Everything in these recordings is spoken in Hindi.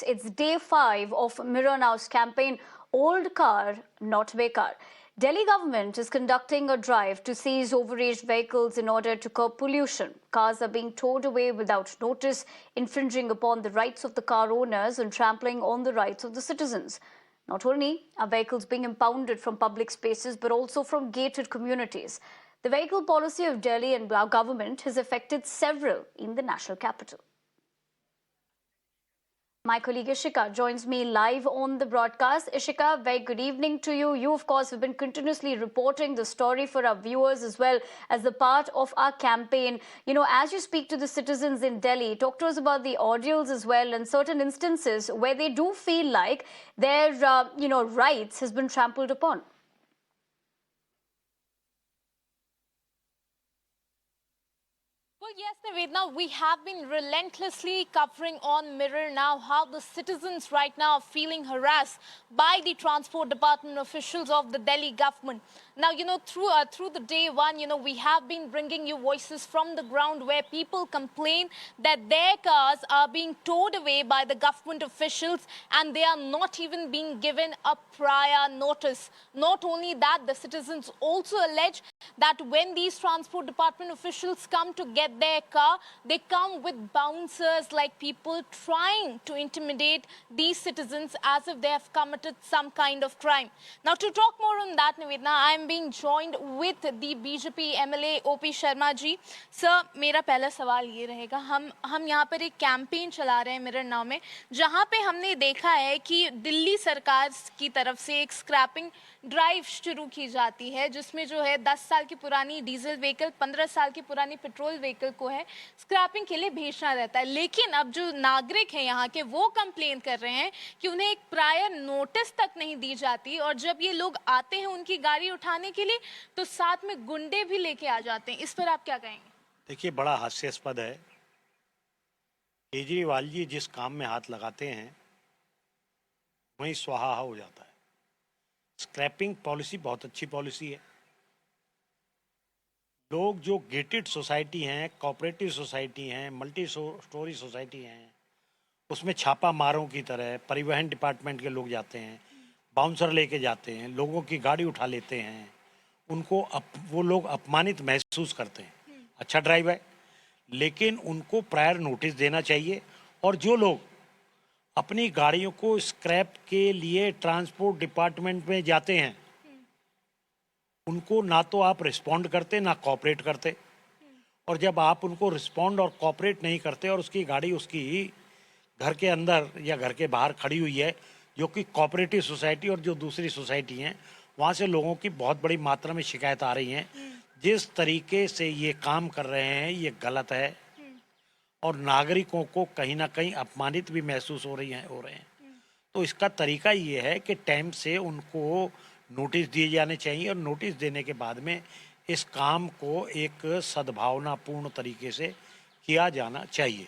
It's day 5 of Mirror Now's campaign, Old Car, Not Bekar. Delhi government is conducting a drive to seize overaged vehicles in order to curb pollution. Cars are being towed away without notice, infringing upon the rights of the car owners and trampling on the rights of the citizens. Not only are vehicles being impounded from public spaces, but also from gated communities. The vehicle policy of Delhi and our government has affected several in the national capital. My colleague Ishika joins me live on the broadcast. Ishika, very good evening to you. You, of course, have been continuously reporting the story for our viewers as well as the part of our campaign. You know, as you speak to the citizens in Delhi, talk to us about the ordeals as well and certain instances where they do feel like their, rights has been trampled upon. Well, yes, Nivedna, we have been relentlessly covering on Mirror Now how the citizens right now are feeling harassed by the transport department officials of the Delhi government. Now, through the day one, we have been bringing you voices from the ground where people complain that their cars are being towed away by the government officials and they are not even being given a prior notice. Not only that, the citizens also allege that when these transport department officials come to get their car, they come with bouncers, like people trying to intimidate these citizens as if they have committed some kind of crime. Now, to talk more on that, Nivedna, I am being joined with the BJP MLA OP Sharma ji. Sir, मेरा पहला सवाल ये रहेगा, हम यहाँ पर एक कैंपेन चला रहे हैं मिरर नाउ में, जहाँ पे हमने देखा है कि दिल्ली सरकार की तरफ से एक स्क्रैपिंग ड्राइव शुरू की जाती है, जिसमें जो है 10 साल की पुरानी डीजल व्हीकल, 15 साल की पुरानी पेट्रोल व्हीकल को है स्क्रैपिंग के लिए भेजना रहता है। लेकिन अब जो नागरिक हैं यहाँ के, वो कंप्लेन कर रहे हैं कि उन्हें एक प्रायर नोटिस तक नहीं दी जाती और जब ये लोग आते हैं उनकी गाड़ी उठाने के लिए तो साथ में गुंडे भी लेके आ जाते हैं। इस पर आप क्या कहेंगे? देखिए, बड़ा हास्यास्पद है। केजरीवाल जी जिस काम में हाथ लगाते हैं वहीं स्वाहा हो जाता है। स्क्रैपिंग पॉलिसी बहुत अच्छी पॉलिसी है। लोग जो गेटेड सोसाइटी हैं, कोऑपरेटिव सोसाइटी हैं, मल्टी स्टोरी सोसाइटी हैं, उसमें छापा मारों की तरह परिवहन डिपार्टमेंट के लोग जाते हैं, बाउंसर लेके जाते हैं, लोगों की गाड़ी उठा लेते हैं, उनको वो लोग अपमानित महसूस करते हैं। अच्छा ड्राइव है, लेकिन उनको प्रायर नोटिस देना चाहिए। और जो लोग अपनी गाड़ियों को स्क्रैप के लिए ट्रांसपोर्ट डिपार्टमेंट में जाते हैं, उनको ना तो आप रिस्पॉन्ड करते ना कोऑपरेट करते। और जब आप उनको रिस्पॉन्ड और कोऑपरेट नहीं करते और उसकी गाड़ी उसकी घर के अंदर या घर के बाहर खड़ी हुई है, जो कि कोऑपरेटिव सोसाइटी और जो दूसरी सोसाइटी हैं, वहाँ से लोगों की बहुत बड़ी मात्रा में शिकायत आ रही हैं। जिस तरीके से ये काम कर रहे हैं ये गलत है और नागरिकों को कहीं ना कहीं अपमानित भी महसूस हो रहे हैं। तो इसका तरीका ये है कि टाइम से उनको नोटिस दिए जाने चाहिए और नोटिस देने के बाद में इस काम को एक सद्भावनापूर्ण तरीके से किया जाना चाहिए।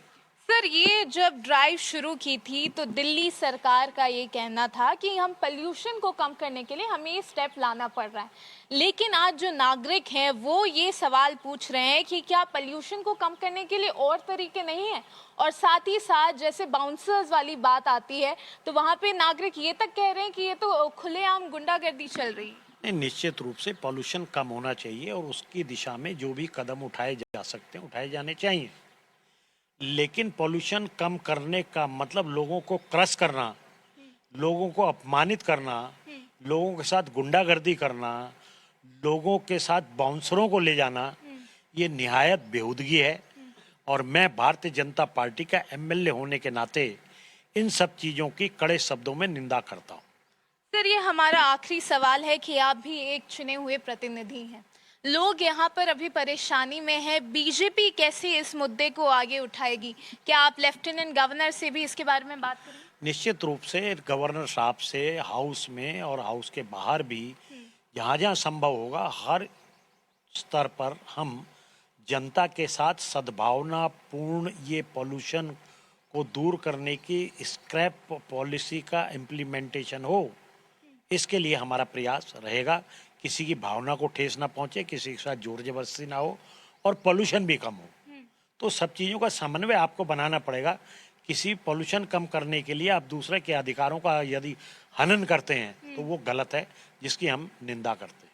सर, ये जब ड्राइव शुरू की थी तो दिल्ली सरकार का ये कहना था कि हम पोल्यूशन को कम करने के लिए हमें ये स्टेप लाना पड़ रहा है। लेकिन आज जो नागरिक हैं वो ये सवाल पूछ रहे हैं कि क्या पोल्यूशन को कम करने के लिए और तरीके नहीं हैं? और साथ ही साथ जैसे बाउंसर्स वाली बात आती है तो वहाँ पे नागरिक ये तक कह रहे हैं कि ये तो खुलेआम गुंडागर्दी चल रही है। निश्चित रूप से पोल्यूशन कम होना चाहिए और उसकी दिशा में जो भी कदम उठाए जा सकते हैं उठाए जाने चाहिए। लेकिन पोल्यूशन कम करने का मतलब लोगों को क्रश करना, लोगों को अपमानित करना, लोगों के साथ गुंडागर्दी करना, लोगों के साथ बाउंसरों को ले जाना, ये निहायत बेहूदगी है। और मैं भारतीय जनता पार्टी का एमएलए होने के नाते इन सब चीज़ों की कड़े शब्दों में निंदा करता हूँ। सर, ये हमारा आखिरी सवाल है कि आप भी एक चुने हुए प्रतिनिधि हैं, लोग यहाँ पर अभी परेशानी में हैं, बीजेपी कैसे इस मुद्दे को आगे उठाएगी? क्या आप लेफ्टिनेंट गवर्नर से भी इसके बारे में बात करेंगे? निश्चित रूप से गवर्नर साहब से हाउस में और हाउस के बाहर भी जहाँ जहाँ संभव होगा हर स्तर पर हम जनता के साथ सद्भावनापूर्ण ये पॉल्यूशन को दूर करने की स्क्रैप पॉलिसी का इम्प्लीमेंटेशन हो, इसके लिए हमारा प्रयास रहेगा। किसी की भावना को ठेस ना पहुंचे, किसी के साथ जोर जबरदस्ती ना हो और पोल्यूशन भी कम हो। तो सब चीज़ों का समन्वय आपको बनाना पड़ेगा किसी पोल्यूशन कम करने के लिए आप दूसरे के अधिकारों का यदि हनन करते हैं तो वो गलत है, जिसकी हम निंदा करते हैं।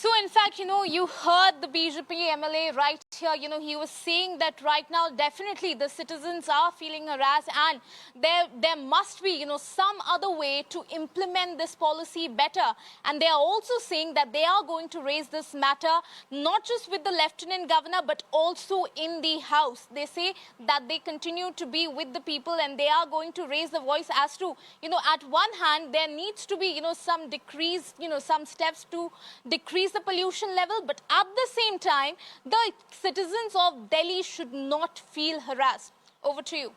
So, in fact, you heard the BJP MLA right here. He was saying that right now, definitely the citizens are feeling harassed, and there must be, some other way to implement this policy better. And they are also saying that they are going to raise this matter, not just with the Lieutenant Governor, but also in the House. They say that they continue to be with the people, and they are going to raise the voice as to, at one hand, there needs to be, some decrease, some steps to decrease the pollution level, but at the same time, the citizens of Delhi should not feel harassed. Over to you.